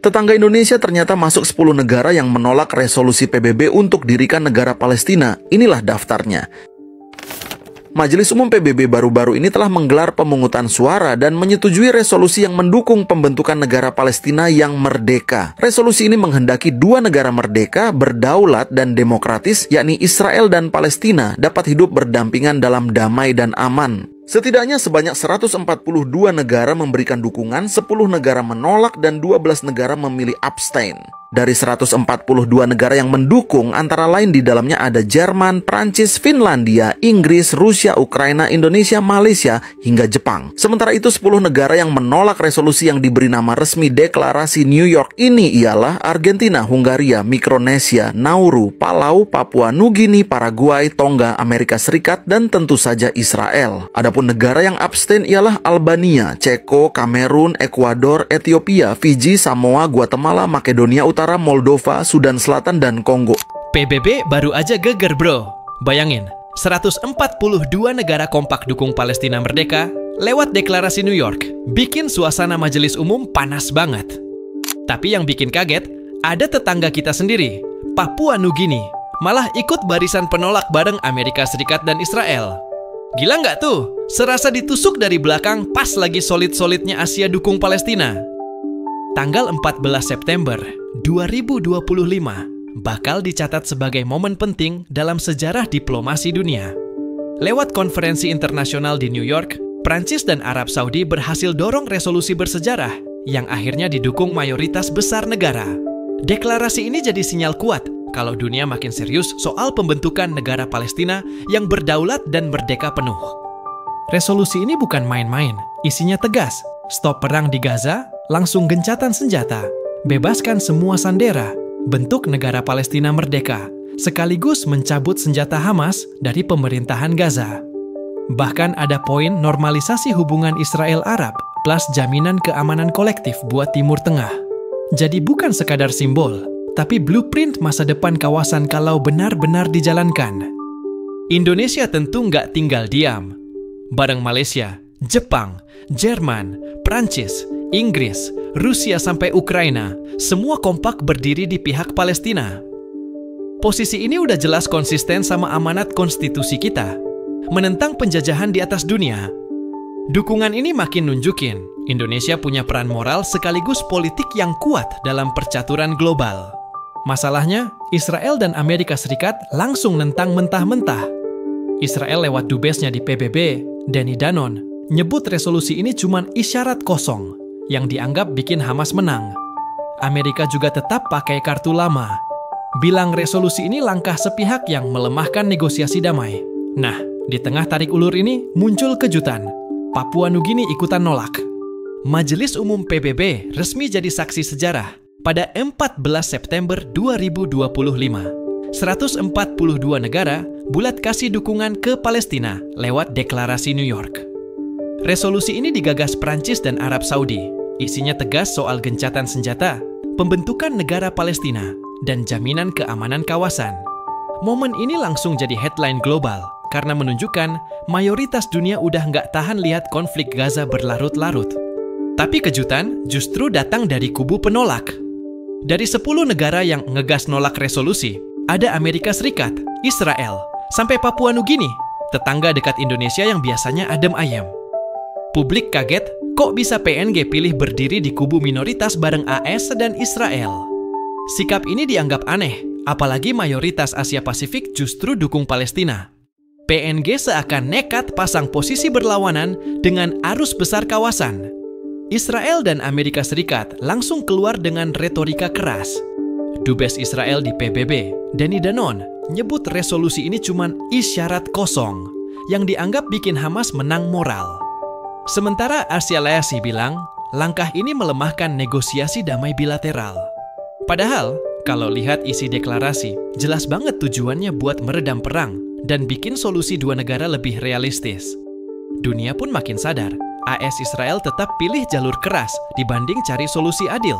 Tetangga Indonesia ternyata masuk 10 negara yang menolak resolusi PBB untuk dirikan negara Palestina. Inilah daftarnya. Majelis Umum PBB baru-baru ini telah menggelar pemungutan suara dan menyetujui resolusi yang mendukung pembentukan negara Palestina yang merdeka. Resolusi ini menghendaki dua negara merdeka, berdaulat dan demokratis, yakni Israel dan Palestina, dapat hidup berdampingan dalam damai dan aman. Setidaknya sebanyak 142 negara memberikan dukungan, 10 negara menolak, dan 12 negara memilih abstain. Dari 142 negara yang mendukung, antara lain di dalamnya ada Jerman, Prancis, Finlandia, Inggris, Rusia, Ukraina, Indonesia, Malaysia, hingga Jepang. Sementara itu 10 negara yang menolak resolusi yang diberi nama resmi Deklarasi New York ini ialah Argentina, Hungaria, Mikronesia, Nauru, Palau, Papua Nugini, Paraguay, Tonga, Amerika Serikat, dan tentu saja Israel. Adapun negara yang abstain ialah Albania, Ceko, Kamerun, Ekuador, Ethiopia, Fiji, Samoa, Guatemala, Makedonia Utara, Moldova, Sudan Selatan, dan Kongo. PBB baru aja geger bro. Bayangin, 142 negara kompak dukung Palestina merdeka lewat deklarasi New York. Bikin suasana majelis umum panas banget. Tapi yang bikin kaget, ada tetangga kita sendiri, Papua Nugini, malah ikut barisan penolak bareng Amerika Serikat dan Israel. Gila nggak tuh? Serasa ditusuk dari belakang pas lagi solid-solidnya Asia dukung Palestina. Tanggal 14 September 2025 bakal dicatat sebagai momen penting dalam sejarah diplomasi dunia. Lewat konferensi internasional di New York, Prancis dan Arab Saudi berhasil dorong resolusi bersejarah yang akhirnya didukung mayoritas besar negara. Deklarasi ini jadi sinyal kuat kalau dunia makin serius soal pembentukan negara Palestina yang berdaulat dan merdeka penuh. Resolusi ini bukan main-main, isinya tegas. Stop perang di Gaza, langsung gencatan senjata, bebaskan semua sandera, bentuk negara Palestina merdeka, sekaligus mencabut senjata Hamas dari pemerintahan Gaza. Bahkan ada poin normalisasi hubungan Israel-Arab plus jaminan keamanan kolektif buat Timur Tengah. Jadi bukan sekadar simbol, tapi blueprint masa depan kawasan kalau benar-benar dijalankan. Indonesia tentu nggak tinggal diam. Bareng Malaysia, Jepang, Jerman, Prancis, Inggris, Rusia sampai Ukraina, semua kompak berdiri di pihak Palestina. Posisi ini udah jelas konsisten sama amanat konstitusi kita, menentang penjajahan di atas dunia. Dukungan ini makin nunjukin Indonesia punya peran moral sekaligus politik yang kuat dalam percaturan global. Masalahnya, Israel dan Amerika Serikat langsung nentang mentah-mentah. Israel lewat dubesnya di PBB, Danny Danon, nyebut resolusi ini cuma isyarat kosong yang dianggap bikin Hamas menang. Amerika juga tetap pakai kartu lama, bilang resolusi ini langkah sepihak yang melemahkan negosiasi damai. Nah, di tengah tarik ulur ini muncul kejutan. Papua Nugini ikutan nolak. Majelis Umum PBB resmi jadi saksi sejarah pada 14 September 2025. 142 negara bulat kasih dukungan ke Palestina lewat deklarasi New York. Resolusi ini digagas Prancis dan Arab Saudi. Isinya tegas soal gencatan senjata, pembentukan negara Palestina, dan jaminan keamanan kawasan. Momen ini langsung jadi headline global karena menunjukkan mayoritas dunia udah nggak tahan lihat konflik Gaza berlarut-larut. Tapi kejutan justru datang dari kubu penolak. Dari 10 negara yang ngegas nolak resolusi, ada Amerika Serikat, Israel, sampai Papua Nugini, tetangga dekat Indonesia yang biasanya adem ayem. Publik kaget, kok bisa PNG pilih berdiri di kubu minoritas bareng AS dan Israel? Sikap ini dianggap aneh, apalagi mayoritas Asia Pasifik justru dukung Palestina. PNG seakan nekat pasang posisi berlawanan dengan arus besar kawasan. Israel dan Amerika Serikat langsung keluar dengan retorika keras. Dubes Israel di PBB, Danny Danon, nyebut resolusi ini cuma isyarat kosong yang dianggap bikin Hamas menang moral. Sementara Asia Leasi bilang, langkah ini melemahkan negosiasi damai bilateral. Padahal, kalau lihat isi deklarasi, jelas banget tujuannya buat meredam perang dan bikin solusi dua negara lebih realistis. Dunia pun makin sadar, AS Israel tetap pilih jalur keras dibanding cari solusi adil.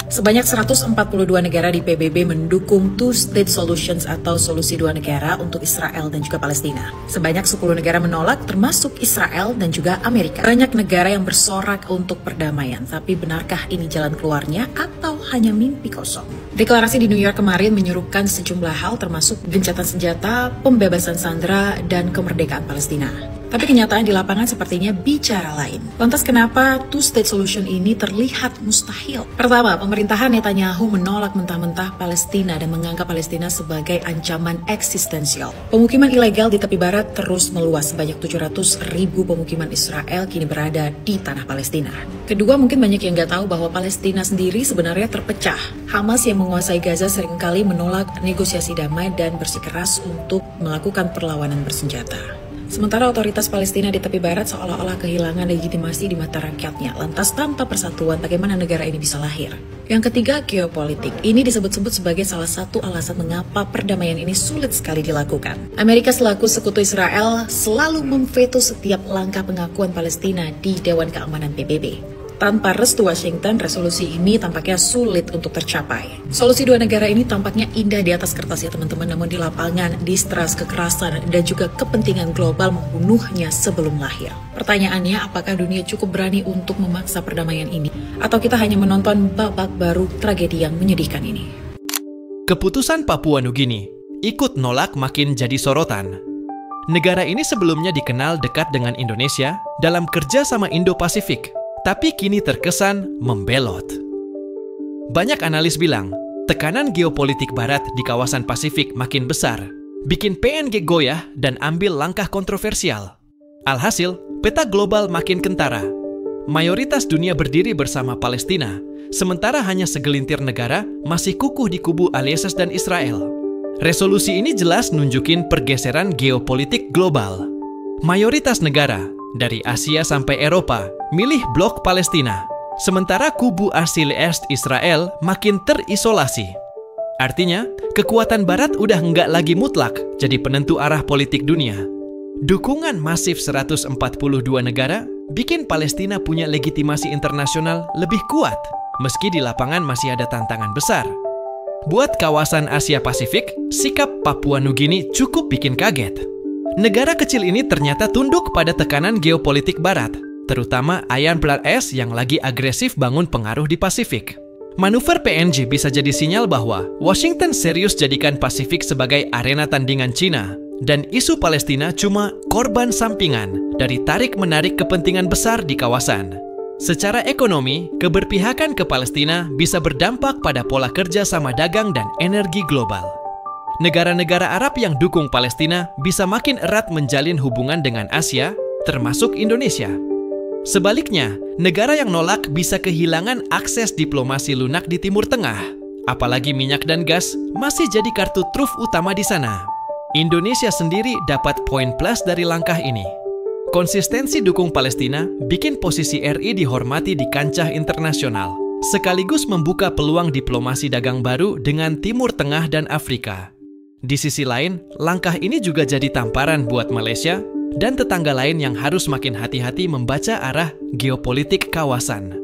Sebanyak 142 negara di PBB mendukung Two-State Solutions atau solusi dua negara untuk Israel dan juga Palestina. Sebanyak 10 negara menolak, termasuk Israel dan juga Amerika. Banyak negara yang bersorak untuk perdamaian, tapi benarkah ini jalan keluarnya atau hanya mimpi kosong? Deklarasi di New York kemarin menyerukan sejumlah hal termasuk gencatan senjata, pembebasan sandera, dan kemerdekaan Palestina. Tapi kenyataan di lapangan sepertinya bicara lain. Lantas kenapa Two-State Solution ini terlihat mustahil? Pertama, pemerintahan Netanyahu menolak mentah-mentah Palestina dan menganggap Palestina sebagai ancaman eksistensial. Pemukiman ilegal di tepi barat terus meluas. Sebanyak 700.000 pemukiman Israel kini berada di tanah Palestina. Kedua, mungkin banyak yang nggak tahu bahwa Palestina sendiri sebenarnya terpecah. Hamas yang menguasai Gaza seringkali menolak negosiasi damai dan bersikeras untuk melakukan perlawanan bersenjata. Sementara otoritas Palestina di tepi barat seolah-olah kehilangan legitimasi di mata rakyatnya. Lantas tanpa persatuan, bagaimana negara ini bisa lahir? Yang ketiga, geopolitik. Ini disebut-sebut sebagai salah satu alasan mengapa perdamaian ini sulit sekali dilakukan. Amerika selaku sekutu Israel selalu memveto setiap langkah pengakuan Palestina di Dewan Keamanan PBB. Tanpa restu Washington, resolusi ini tampaknya sulit untuk tercapai. Solusi dua negara ini tampaknya indah di atas kertas ya teman-teman, namun di lapangan, distrust, kekerasan, dan juga kepentingan global membunuhnya sebelum lahir. Pertanyaannya, apakah dunia cukup berani untuk memaksa perdamaian ini? Atau kita hanya menonton babak baru tragedi yang menyedihkan ini? Keputusan Papua Nugini ikut nolak makin jadi sorotan. Negara ini sebelumnya dikenal dekat dengan Indonesia dalam kerja sama Indo-Pasifik, tapi kini terkesan membelot. Banyak analis bilang, tekanan geopolitik barat di kawasan Pasifik makin besar, bikin PNG goyah dan ambil langkah kontroversial. Alhasil, peta global makin kentara. Mayoritas dunia berdiri bersama Palestina, sementara hanya segelintir negara masih kukuh di kubu Alieses dan Israel. Resolusi ini jelas nunjukin pergeseran geopolitik global. Mayoritas negara, dari Asia sampai Eropa, milih blok Palestina, sementara kubu Arsilest Israel makin terisolasi. Artinya, kekuatan Barat udah nggak lagi mutlak jadi penentu arah politik dunia. Dukungan masif 142 negara bikin Palestina punya legitimasi internasional lebih kuat, meski di lapangan masih ada tantangan besar. Buat kawasan Asia Pasifik, sikap Papua Nugini cukup bikin kaget. Negara kecil ini ternyata tunduk pada tekanan geopolitik Barat, terutama Iron Blood S yang lagi agresif bangun pengaruh di Pasifik. Manuver PNG bisa jadi sinyal bahwa Washington serius jadikan Pasifik sebagai arena tandingan Cina, dan isu Palestina cuma korban sampingan dari tarik-menarik kepentingan besar di kawasan. Secara ekonomi, keberpihakan ke Palestina bisa berdampak pada pola kerja sama dagang dan energi global. Negara-negara Arab yang dukung Palestina bisa makin erat menjalin hubungan dengan Asia, termasuk Indonesia. Sebaliknya, negara yang nolak bisa kehilangan akses diplomasi lunak di Timur Tengah. Apalagi minyak dan gas masih jadi kartu truf utama di sana. Indonesia sendiri dapat poin plus dari langkah ini. Konsistensi dukung Palestina bikin posisi RI dihormati di kancah internasional, sekaligus membuka peluang diplomasi dagang baru dengan Timur Tengah dan Afrika. Di sisi lain, langkah ini juga jadi tamparan buat Malaysia dan tetangga lain yang harus makin hati-hati membaca arah geopolitik kawasan.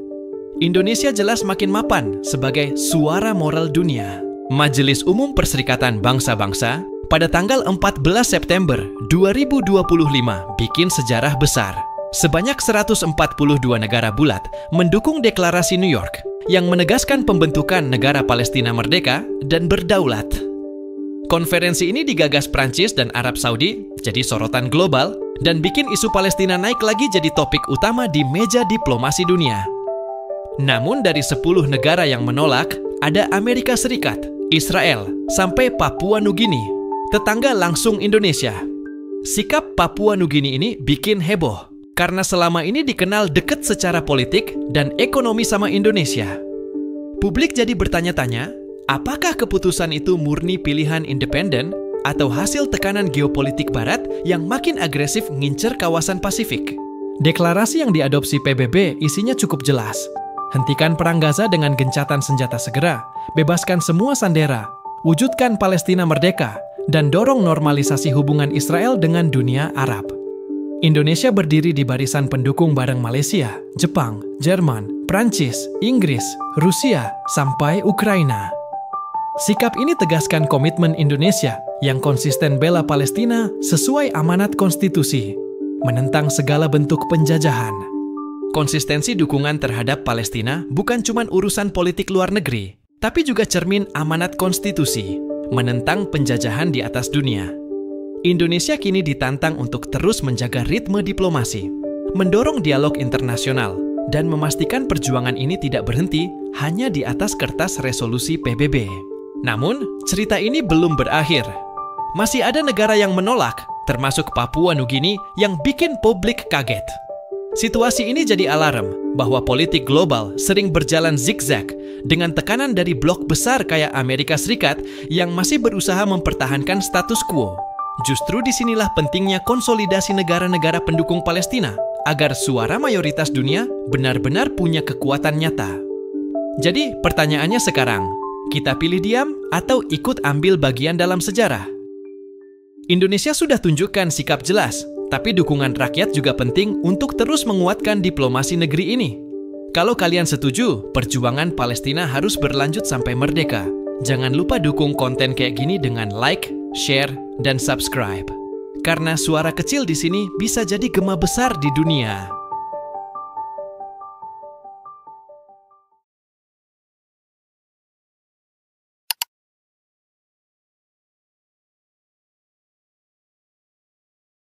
Indonesia jelas makin mapan sebagai suara moral dunia. Majelis Umum Perserikatan Bangsa-Bangsa pada tanggal 14 September 2025 bikin sejarah besar. Sebanyak 142 negara bulat mendukung deklarasi New York yang menegaskan pembentukan negara Palestina merdeka dan berdaulat. Konferensi ini digagas Prancis dan Arab Saudi jadi sorotan global dan bikin isu Palestina naik lagi jadi topik utama di meja diplomasi dunia. Namun dari 10 negara yang menolak, ada Amerika Serikat, Israel, sampai Papua Nugini, tetangga langsung Indonesia. Sikap Papua Nugini ini bikin heboh karena selama ini dikenal dekat secara politik dan ekonomi sama Indonesia. Publik jadi bertanya-tanya, apakah keputusan itu murni pilihan independen atau hasil tekanan geopolitik Barat yang makin agresif ngincer kawasan Pasifik? Deklarasi yang diadopsi PBB isinya cukup jelas. Hentikan perang Gaza dengan gencatan senjata segera, bebaskan semua sandera, wujudkan Palestina merdeka, dan dorong normalisasi hubungan Israel dengan dunia Arab. Indonesia berdiri di barisan pendukung bareng Malaysia, Jepang, Jerman, Prancis, Inggris, Rusia, sampai Ukraina. Sikap ini tegaskan komitmen Indonesia yang konsisten bela Palestina sesuai amanat konstitusi, menentang segala bentuk penjajahan. Konsistensi dukungan terhadap Palestina bukan cuma urusan politik luar negeri, tapi juga cermin amanat konstitusi, menentang penjajahan di atas dunia. Indonesia kini ditantang untuk terus menjaga ritme diplomasi, mendorong dialog internasional, dan memastikan perjuangan ini tidak berhenti hanya di atas kertas resolusi PBB. Namun, cerita ini belum berakhir. Masih ada negara yang menolak, termasuk Papua Nugini yang bikin publik kaget. Situasi ini jadi alarm bahwa politik global sering berjalan zigzag dengan tekanan dari blok besar kayak Amerika Serikat yang masih berusaha mempertahankan status quo. Justru disinilah pentingnya konsolidasi negara-negara pendukung Palestina agar suara mayoritas dunia benar-benar punya kekuatan nyata. Jadi pertanyaannya sekarang, kita pilih diam atau ikut ambil bagian dalam sejarah? Indonesia sudah tunjukkan sikap jelas, tapi dukungan rakyat juga penting untuk terus menguatkan diplomasi negeri ini. Kalau kalian setuju, perjuangan Palestina harus berlanjut sampai merdeka. Jangan lupa dukung konten kayak gini dengan like, share, dan subscribe. Karena suara kecil di sini bisa jadi gema besar di dunia.